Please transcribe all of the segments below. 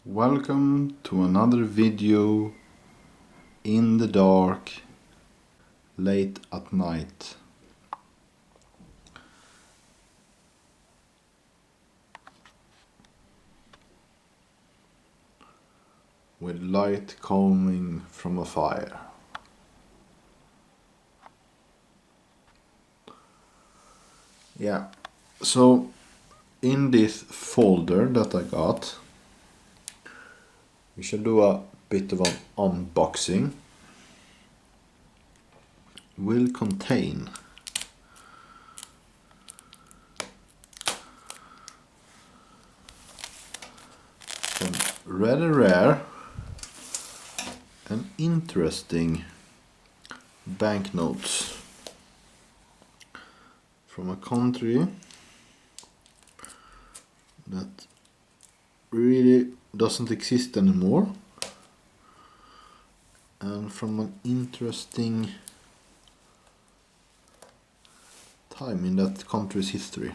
Welcome to another video in the dark, late at night. With light coming from a fire. Yeah, so in this folder that I got, we shall do a bit of an unboxing. Will contain some rather rare and interesting banknotes from a country that really doesn't exist anymore, and from an interesting time in that country's history.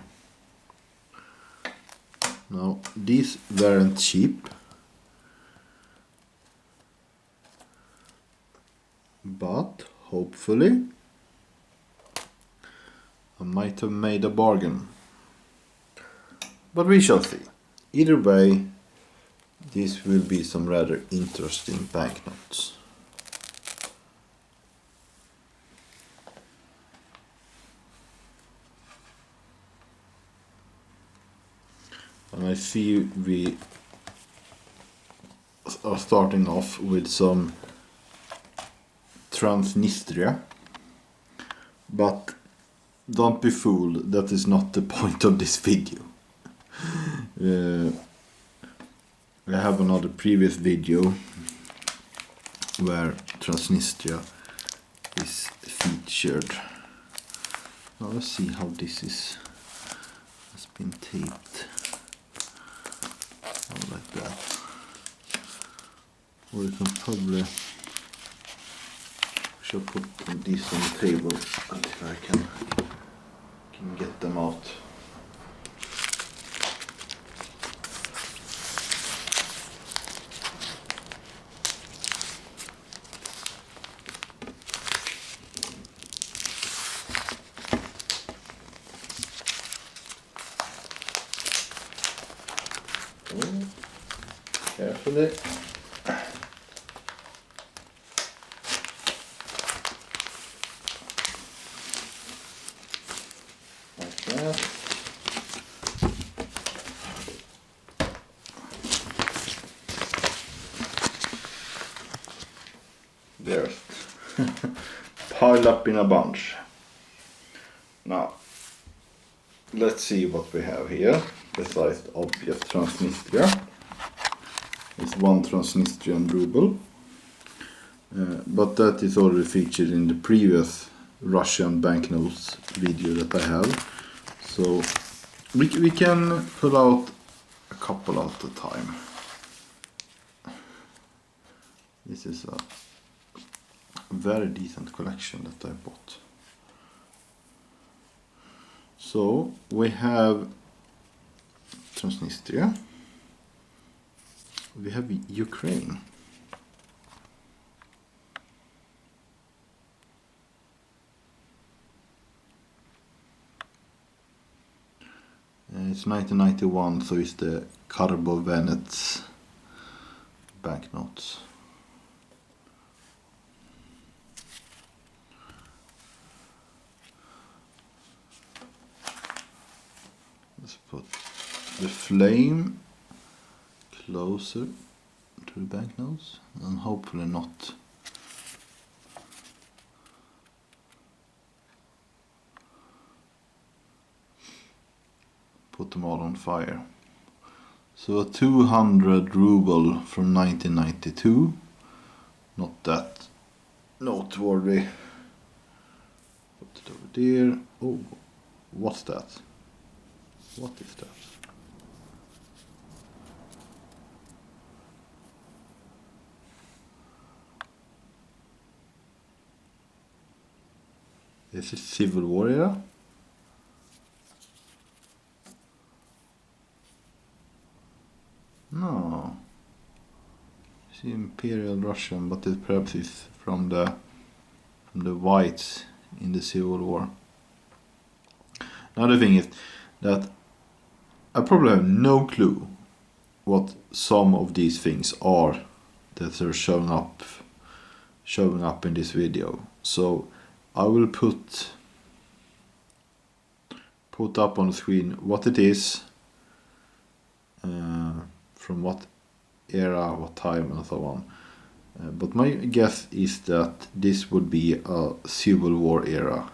Now, these weren't cheap, but hopefully I might have made a bargain. But we shall see. Either way, these will be some rather interesting banknotes. And I see we are starting off with some Transnistria, but don't be fooled, that is not the point of this video. I have another previous video where Transnistria is featured. Now let's see how this has been taped. Like that. Or you can probably should put these on the table until I can get them out. Carefully. Like that. There's piled up in a bunch. Now, let's see what we have here, besides the obvious Transnistria. It's one Transnistrian ruble, but that is already featured in the previous Russian banknotes video that I have. So we can pull out a couple at a time. This is a very decent collection that I bought. So we have Transnistria. We have Ukraine. It's 1991, so it's the Carbo-Venets banknotes. Let's put the flame closer to the banknotes and hopefully not put them all on fire. So a 200 ruble from 1992, not that noteworthy. Put it over there. Oh, what's that? What is that? Is it Civil War era? No. It's Imperial Russian, but it perhaps is from the whites in the Civil War. Another thing is that I probably have no clue what some of these things are that are showing up in this video. So I will put up on the screen what it is, from what era, what time, and so on. But my guess is that this would be a Civil War era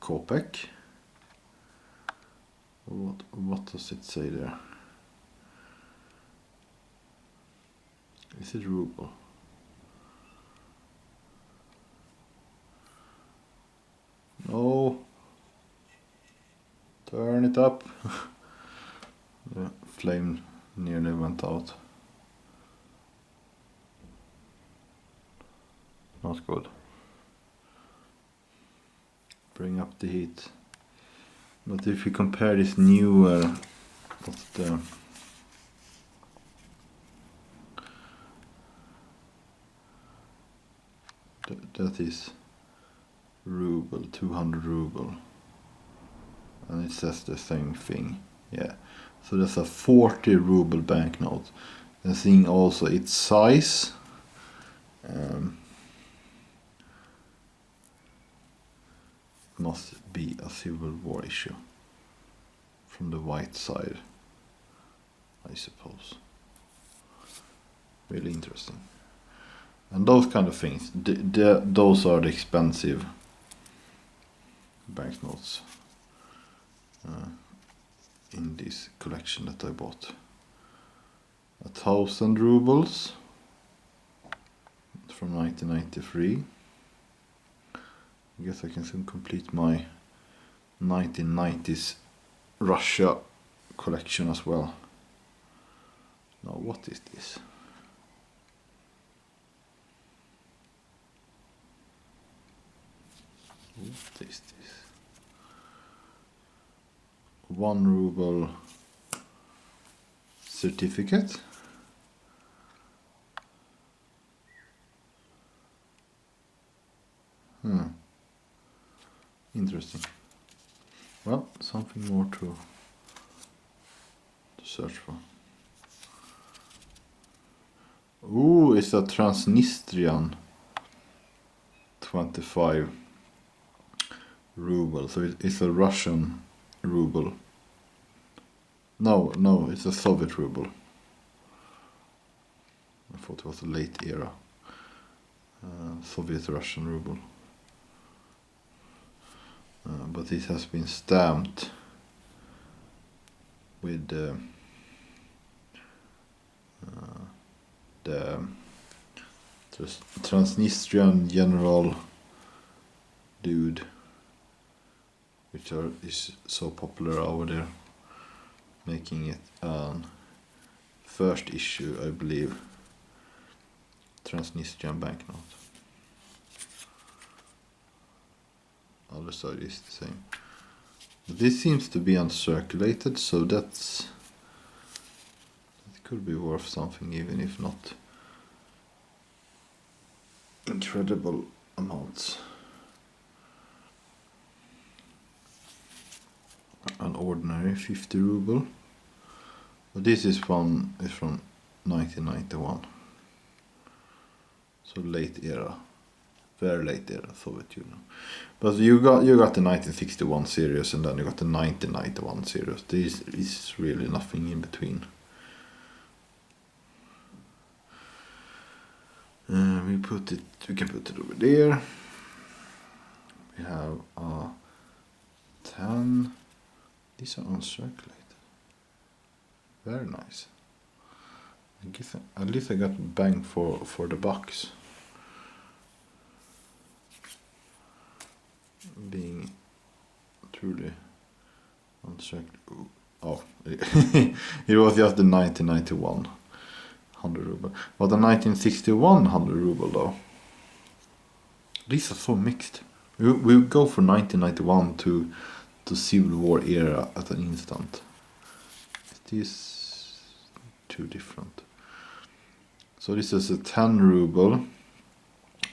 Kopek. What does it say there? Is it ruble? No. Turn it up. The flame nearly went out. Not good. Bring up the heat. But if you compare this newer, what's the... That is ruble, 200 ruble. And it says the same thing. Yeah. So that's a 40 ruble banknote. And seeing also its size. Must be a Civil War issue. From the white side, I suppose. Really interesting. And those kind of things, those are the expensive banknotes in this collection that I bought. 1,000 rubles from 1993. I guess I can soon complete my 1990s Russia collection as well. Now what is this? What is this? 1 ruble certificate. Interesting. Well, something more to search for. Ooh, it's a Transnistrian 25 ruble. So it's a Russian ruble. No, it's a Soviet ruble. I thought it was a late era. Soviet Russian ruble. But it has been stamped with the Transnistrian general dude, which is so popular over there, making it an first issue, I believe, Transnistrian banknote. Other side is the same. But this seems to be uncirculated, so that could be worth something, even if not incredible amounts. An ordinary 50 ruble. But this is from 1991. So late era. Very late era, Soviet Union. But you got the 1961 series, and then you got the 1991 series. There is really nothing in between. We can put it over there. We have 10. These are uncirculated. Very nice. I guess at least I got bang for the bucks. Being truly uncirculated. Oh, it was just the 1991 100 ruble. But the 1961 100 ruble though. These are so mixed. We go from 1991 to Civil War era at an instant. It is too different. So this is a 10 ruble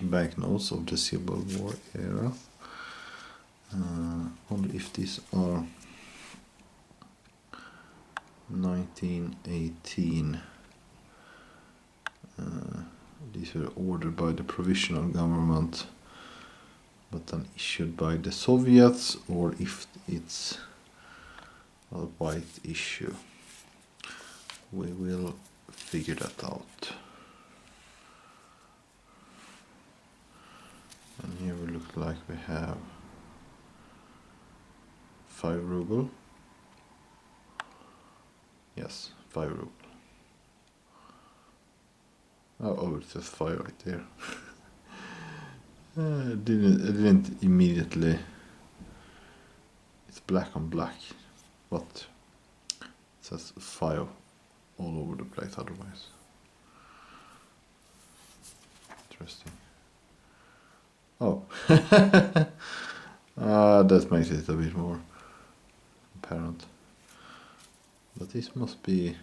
banknotes of the Civil War era. Only if these are 1918. These were ordered by the provisional government, but then issued by the Soviets, or if it's a white issue. We will figure that out. And here we look like we have 5 ruble. Yes, 5 ruble. Oh, it says 5 right there. I didn't immediately. It's black on black, but it says 5 all over the place otherwise. Interesting. Oh, that makes it a bit more apparent. But this must be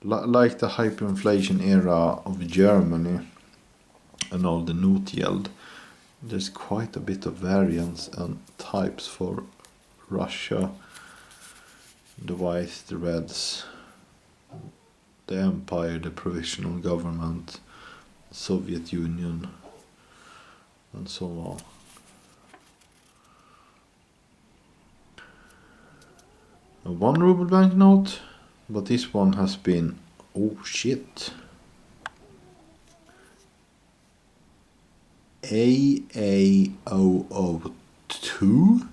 like the hyperinflation era of Germany and all the Notgeld. There's quite a bit of variance and types for Russia, the whites, the reds, the empire, the provisional government, Soviet Union, and so on. A 1 ruble banknote, but this one has been, oh shit, AA002?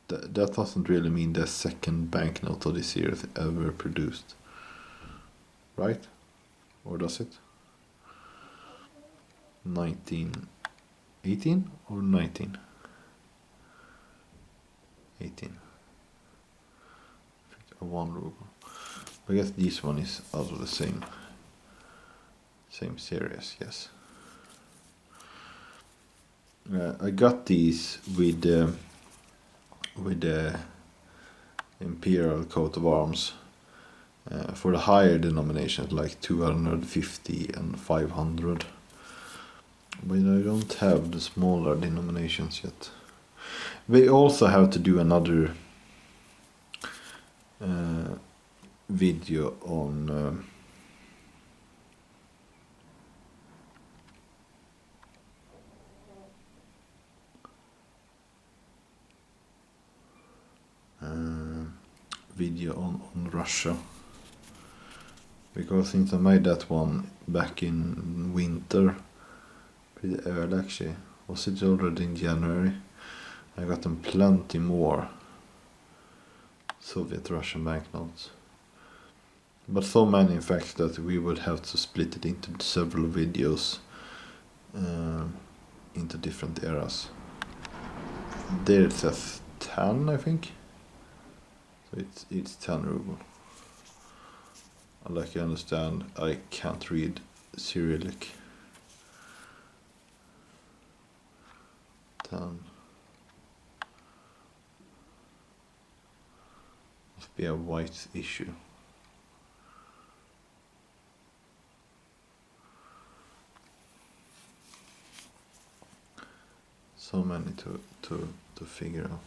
That doesn't really mean the second banknote of this series ever produced, right? Or does it? 1918 or 19? 18. A 1 ruble. I guess this one is out of the same series, yes. I got these with the imperial coat of arms for the higher denominations like 250 and 500. But I don't have the smaller denominations yet. We also have to do another video on Russia, because since I made that one back in winter, pretty early actually, was it already in January? I got them plenty more Soviet Russian banknotes, but so many in fact that we would have to split it into several videos into different eras. There it says 10, I think. So it's 10 ruble. Like you understand, I can't read Cyrillic. 10. Must be a white issue. So many to figure out.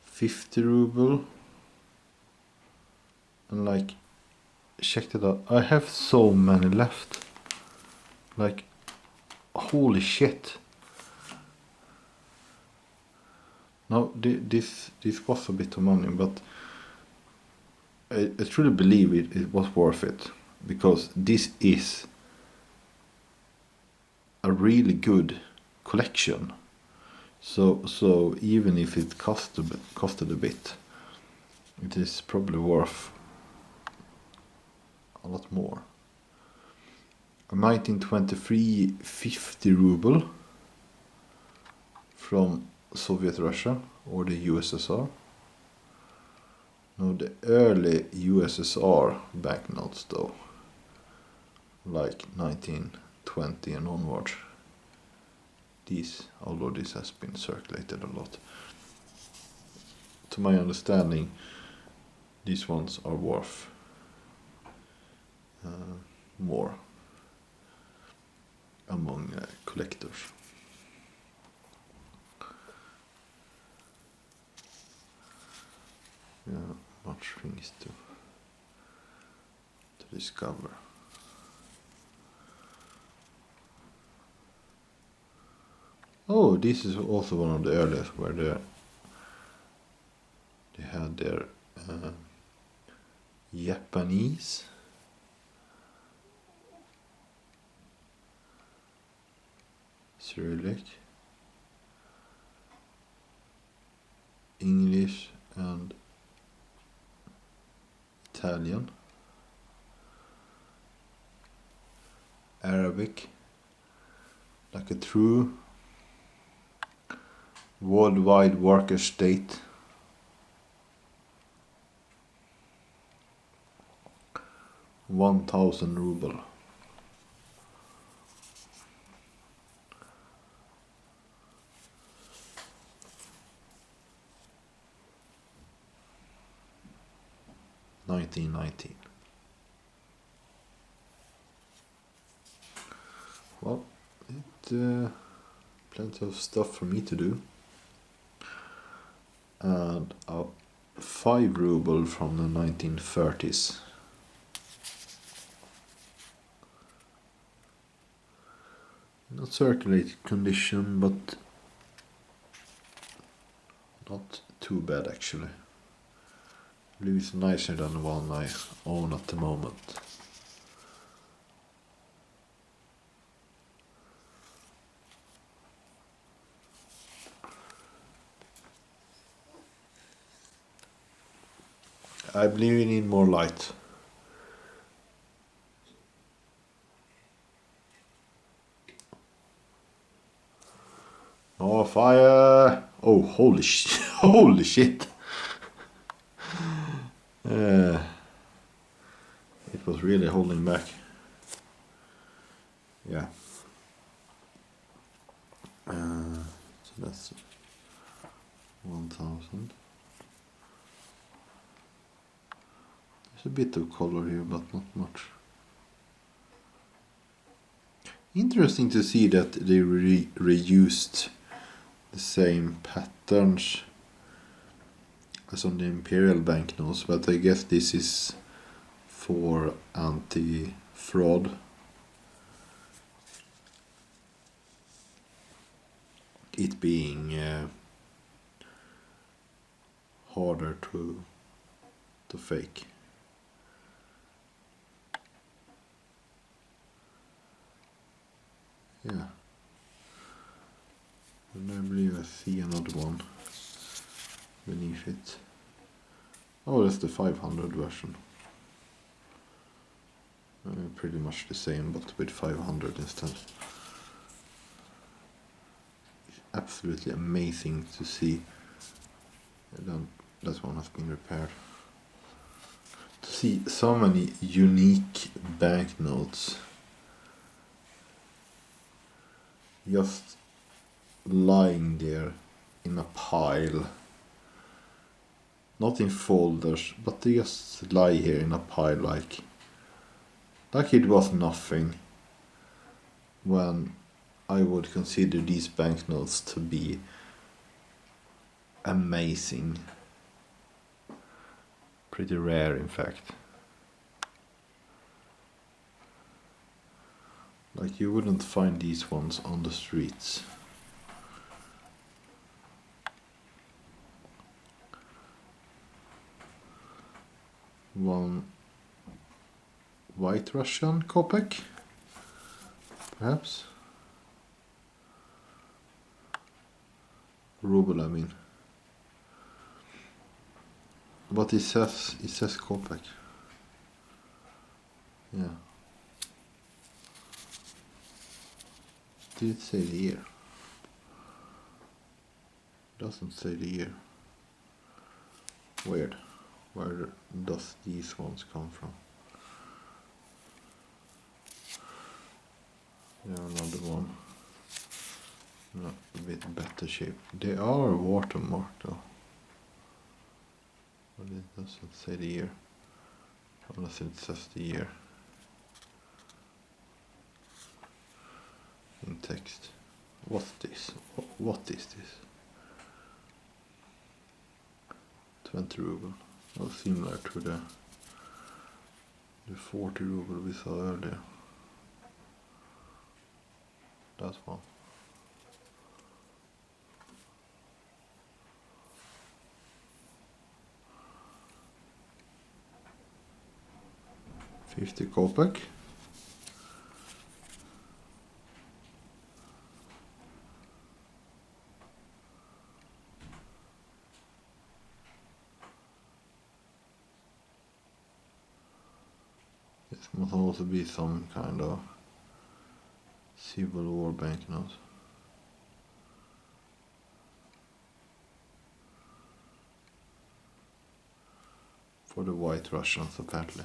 50 ruble. And like, check it out. I have so many left. Like, holy shit. Now, this was a bit of money, but I truly believe it was worth it. Because this is a really good collection. So even if it costed a bit, it is probably worth a lot more. A 1923 50 ruble from Soviet Russia or the USSR. No, the early USSR banknotes though, like 1920 and onwards. Although this has been circulated a lot. to my understanding, these ones are worth more among collectors. Yeah, much things to discover. Oh, this is also one of the earliest where they had their Japanese, Cyrillic, English and Italian, Arabic, like a true worldwide worker state. ₹1,000. $1919. Well, plenty of stuff for me to do. And a 5 ruble from the 1930s. Not circulated condition, but not too bad actually. I believe it's nicer than the one I own at the moment. I believe we need more light. Oh, fire! Oh, holy holy shit! It was really holding back. Yeah. So that's 1,000. There's a bit of color here, but not much. Interesting to see that they reused the same patterns as on the imperial banknotes, but I guess this is for anti-fraud. It being harder to fake. Yeah. And I believe I see another one beneath it. Oh, that's the 500 version. Pretty much the same, but with 500 instead. It's absolutely amazing to see. That one has been repaired. To see so many unique banknotes just lying there in a pile. Not in folders, but they just lie here in a pile like it was nothing, when I would consider these banknotes to be amazing. Pretty rare, in fact. Like, you wouldn't find these ones on the streets. One White Russian kopeck, perhaps. Ruble, I mean. But it says kopeck. Yeah. Did it say the year? Doesn't say the year. Weird. Where does these ones come from? Yeah, another one. A bit better shape. They are watermarked though. Does it say the year? Unless it says the year in text. What's this? What is this? 20 ruble. Oh, similar to the 40 ruble we saw earlier. That one. $50 kopeck. This must also be some kind of Civil War banknote. For the White Russians, apparently.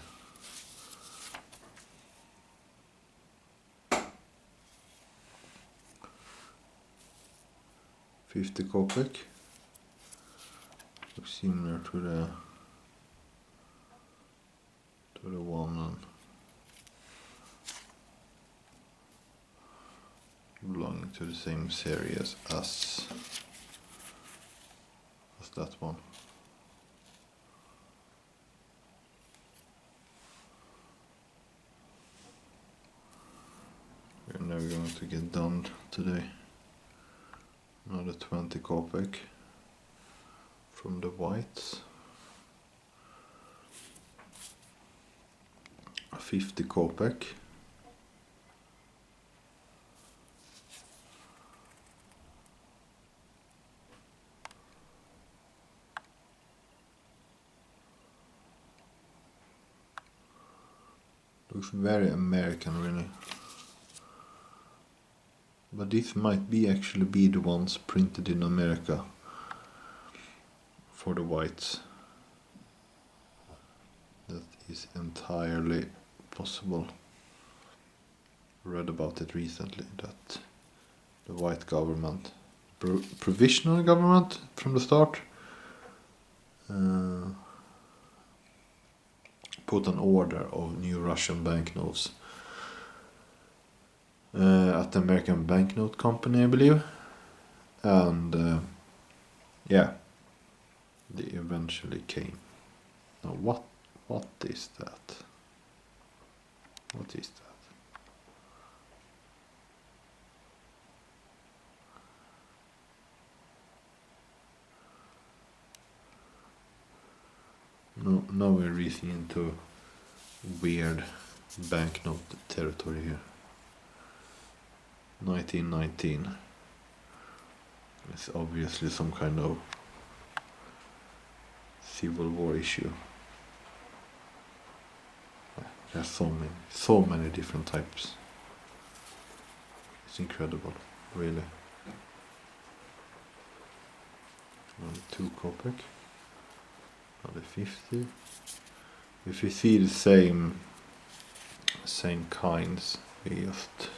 $50 kopeck. Looks similar to the one belonging to the same series as that one. We're never going to get done today. Another 20 kopeck from the whites. A 50 kopeck. Looks very American, really. But this might actually be the ones printed in America for the whites. That is entirely possible. Read about it recently, that the white government, provisional government from the start, put an order of new Russian banknotes at the American Banknote Company, I believe. And yeah, they eventually came. Now what is that? What is that? No, now we're reaching into weird banknote territory here. 1919. It's obviously some kind of Civil War issue. There's so many different types. It's incredible, really. Another 2 kopeck. Another 50. If you see the same kinds, we just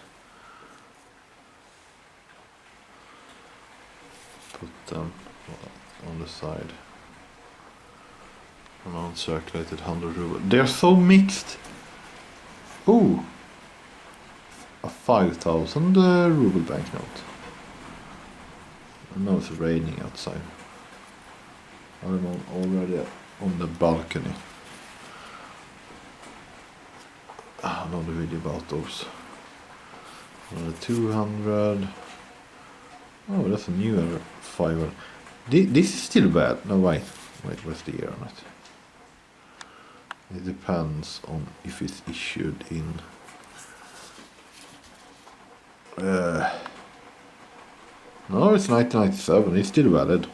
put them on the side. An uncirculated 100 ruble. They're so mixed. Ooh, a 5,000 ruble banknote. I know it's raining outside. I'm already on the balcony. Another video about those. Another 200. Oh, that's a newer 5. This is still bad. No, wait, what's the year on it? It depends on if it's issued in no, it's 1997. It's still valid.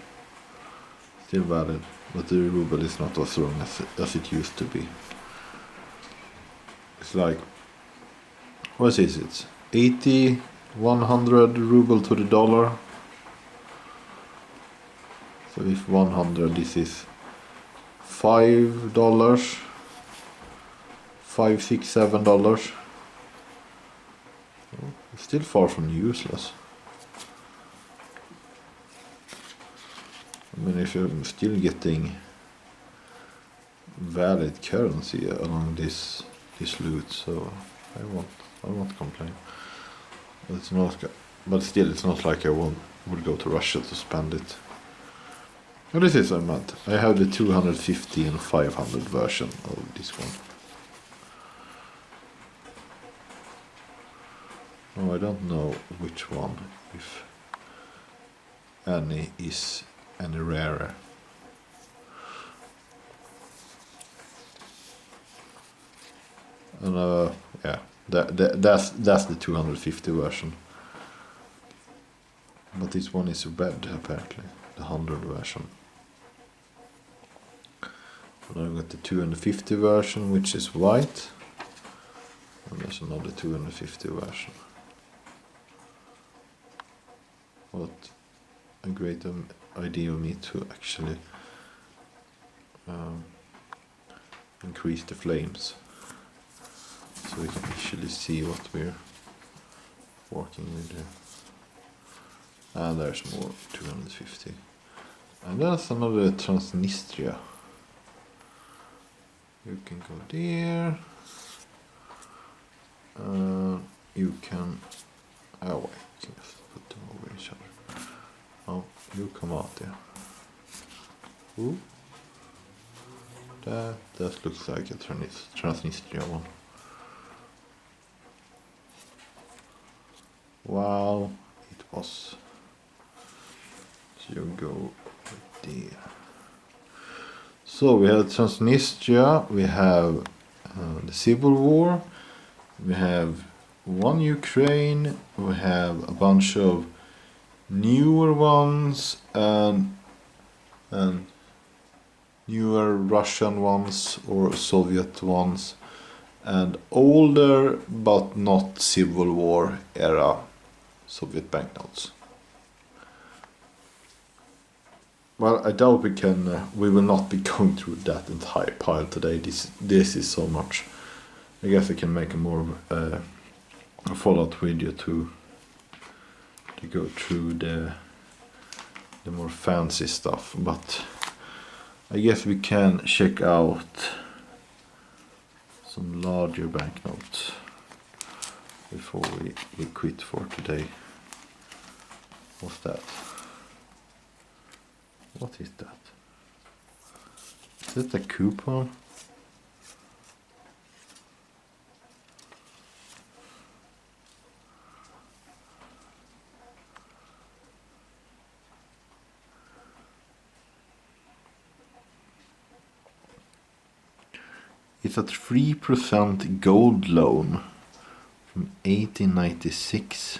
But the ruble is not as strong as it used to be. It's like, what is it? 80, 100 ruble to the dollar. So if 100, this is $5, $5, $6, $7. It's still far from useless. I mean, if you're still getting valid currency along this loot, so I won't complain. But it's not, but still, it's not like I would go to Russia to spend it. And this is a month. I have the 250 and 500 version of this one. No, I don't know which one, if any is any rarer. And yeah, that's the 250 version. But this one is red apparently, the 100 version. And I've got the 250 version, which is white. And there's another 250 version. What a great idea of me to actually increase the flames, so we can actually see what we're working with here. And there's more 250. And that's another Transnistria. You can go there. You can... Oh wait, just put them over each other. Oh, you come out there. Ooh. That looks like a Transnistria one. Wow, it was. So you go right there. So we have Transnistria, we have the Civil War, we have one Ukraine, we have a bunch of newer ones and newer Russian ones or Soviet ones, and older but not Civil War era Soviet banknotes. Well, I doubt we will not be going through that entire pile today. This is so much. I guess I can make a more a follow-up video to go through the more fancy stuff, but I guess we can check out some larger banknotes before we quit for today. What's that? What is that? Is it a coupon? It's a 3% gold loan from 1896.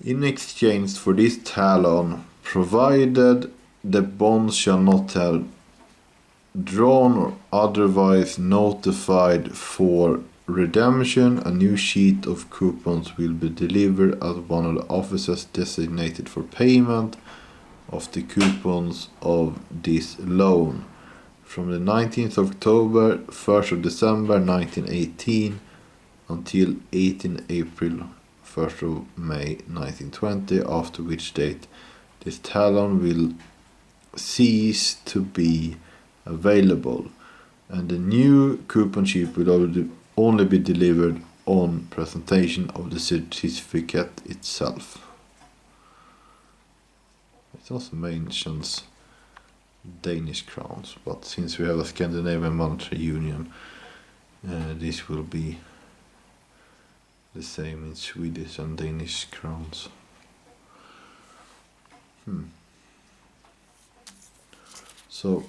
In exchange for this talon, provided the bonds shall not have drawn or otherwise notified for redemption, a new sheet of coupons will be delivered at one of the offices designated for payment of the coupons of this loan from the 19th of October, 1st of December 1918 until 18 April 1st of May 1920, after which date this talon will cease to be available, and the new coupon sheet will only be delivered on presentation of the certificate itself. It also mentions Danish crowns, but since we have a Scandinavian monetary union, this will be the same in Swedish and Danish crowns. So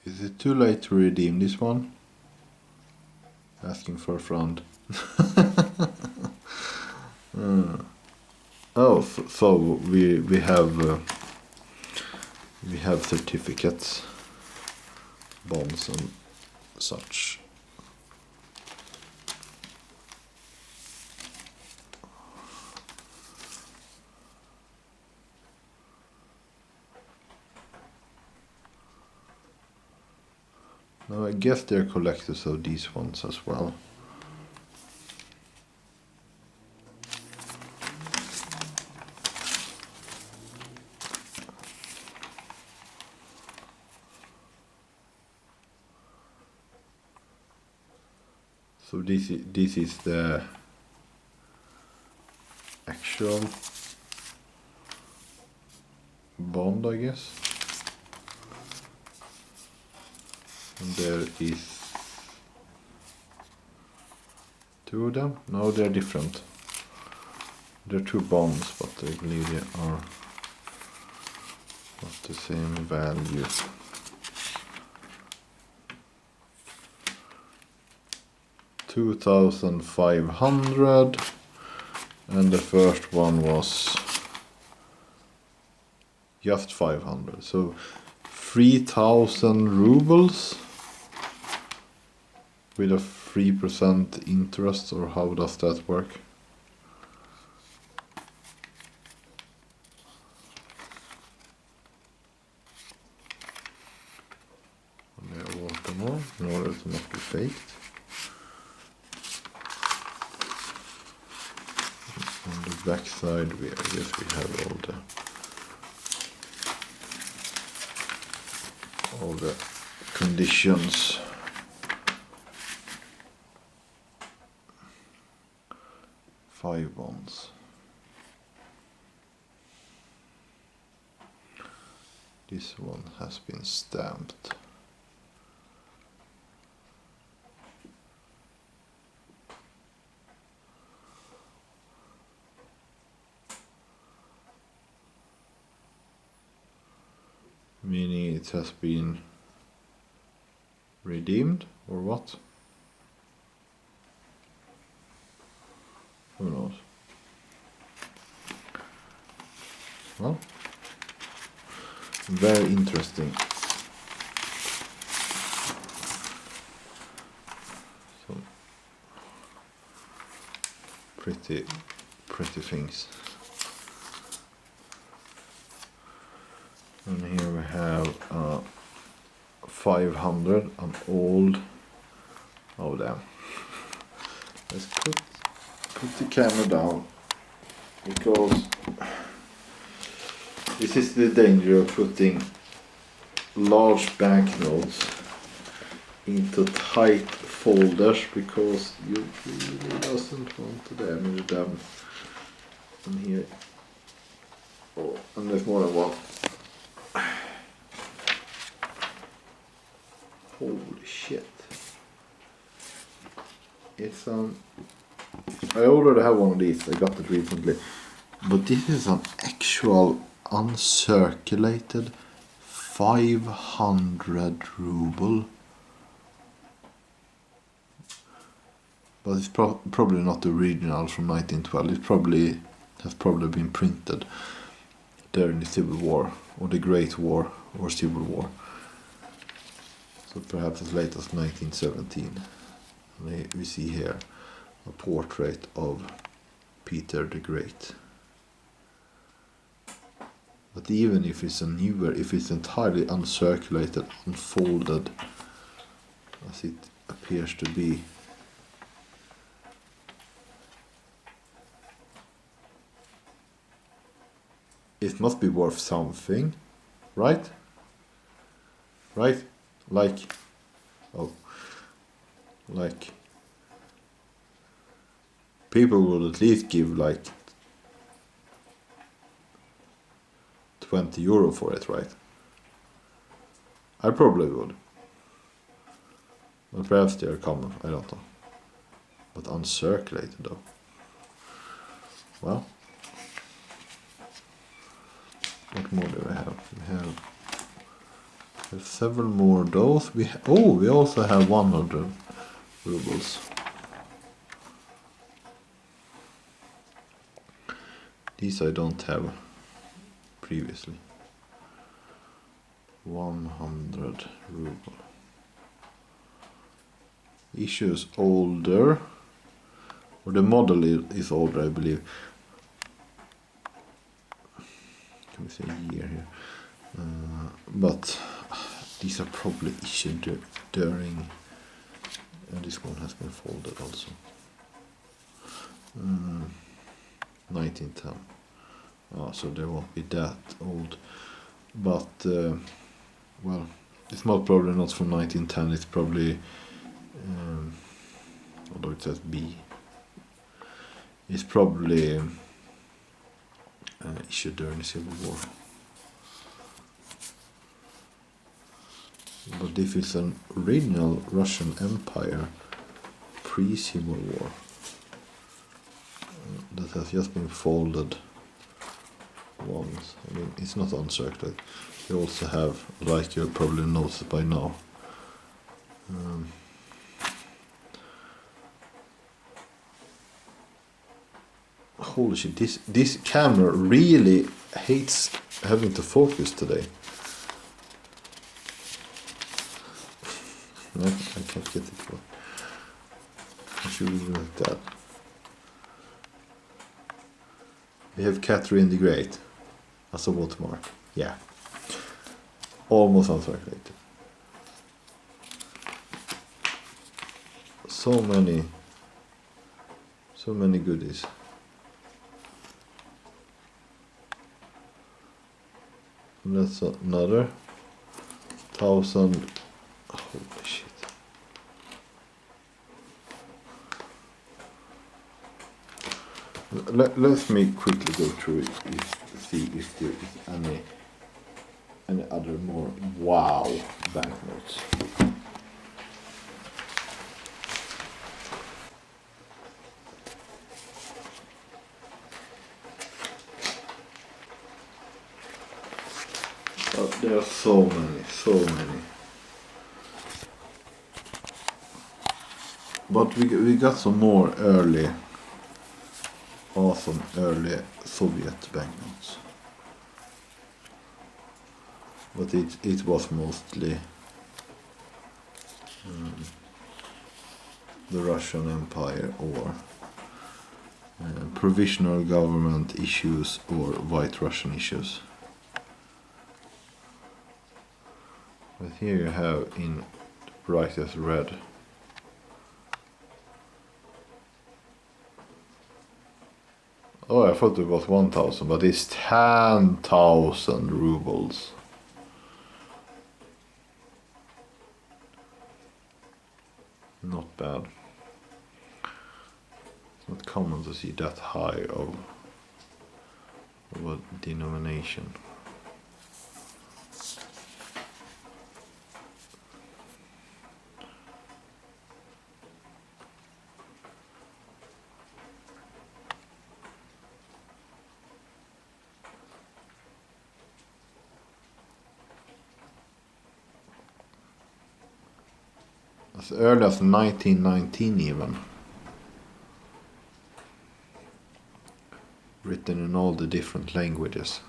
is it too late to redeem this one? Asking for a friend. Oh, so we have certificates, bonds and such. Now I guess they're collectors of these ones as well. So this is the actual bond, I guess. And there is two of them. No, they're different. They're two bonds, but I believe they are not the same value. $2,500, and the first one was just 500. So 3,000 rubles with a 3% interest, or how does that work? I want them all in order to not be faked. On the back side, I guess we have all the conditions. Five bonds. This one has been stamped. Meaning it has been redeemed, or what? Who knows? Well, very interesting. So pretty things. And here we have 500, an old. Oh damn! Let's put the camera down, because this is the danger of putting large banknotes into tight folders, because you really doesn't want to damage them. And here, oh, and there's more than one. Holy shit! It's I already have one of these. I got it recently, but this is an actual uncirculated 500 ruble. But it's probably not the original from 1912. It has probably been printed there in the Civil War, or the Great War, or Civil War. So perhaps as late as 1917. We see here a portrait of Peter the Great. But even if it's if it's entirely uncirculated, unfolded, as it appears to be, it must be worth something, right? Right? Like people would at least give like 20 euro for it, right? I probably would. But perhaps they are common, I don't know. But uncirculated though. Well, what more do we have? We have several more of those. We also have 100 rubles. These I don't have previously. 100 ruble. Issue is older, or the model is older, I believe. Can we say year here? But these are probably issued during, and this one has been folded also. 1910. So they won't be that old, but well, it's probably not from 1910. It's probably, although it says B, it's probably issued during the Civil War. But if it's an original Russian Empire pre-Civil War that has just been folded once, I mean, it's not uncircled. You also have, like you probably noticed by now, holy shit, this camera really hates having to focus today. No, I can't get it. I should do like that. We have Catherine the Great as a watermark. Yeah. Almost uncirculated. So many goodies. And that's another 1,000. Holy shit. Let me quickly go through it, see if there is any other more wow banknotes. But there are so many. But we got some more awesome early Soviet banknotes. But it was mostly the Russian Empire or provisional government issues or White Russian issues. But here you have in brightest red. Oh, I thought it was 1,000, but it's 10,000 rubles. Not bad. It's not common to see that high of a denomination. As early as 1919 even. Written in all the different languages.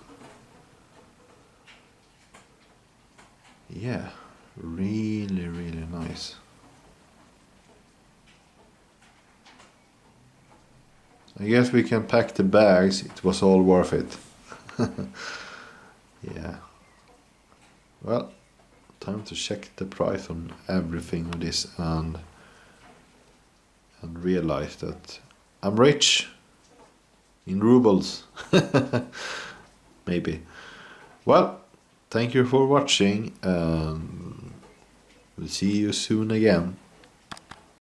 Yeah, really nice. I guess we can pack the bags, it was all worth it. Yeah. Well, time to check the price on everything of this and realize that I'm rich in rubles. Maybe. Well, thank you for watching and we'll see you soon again.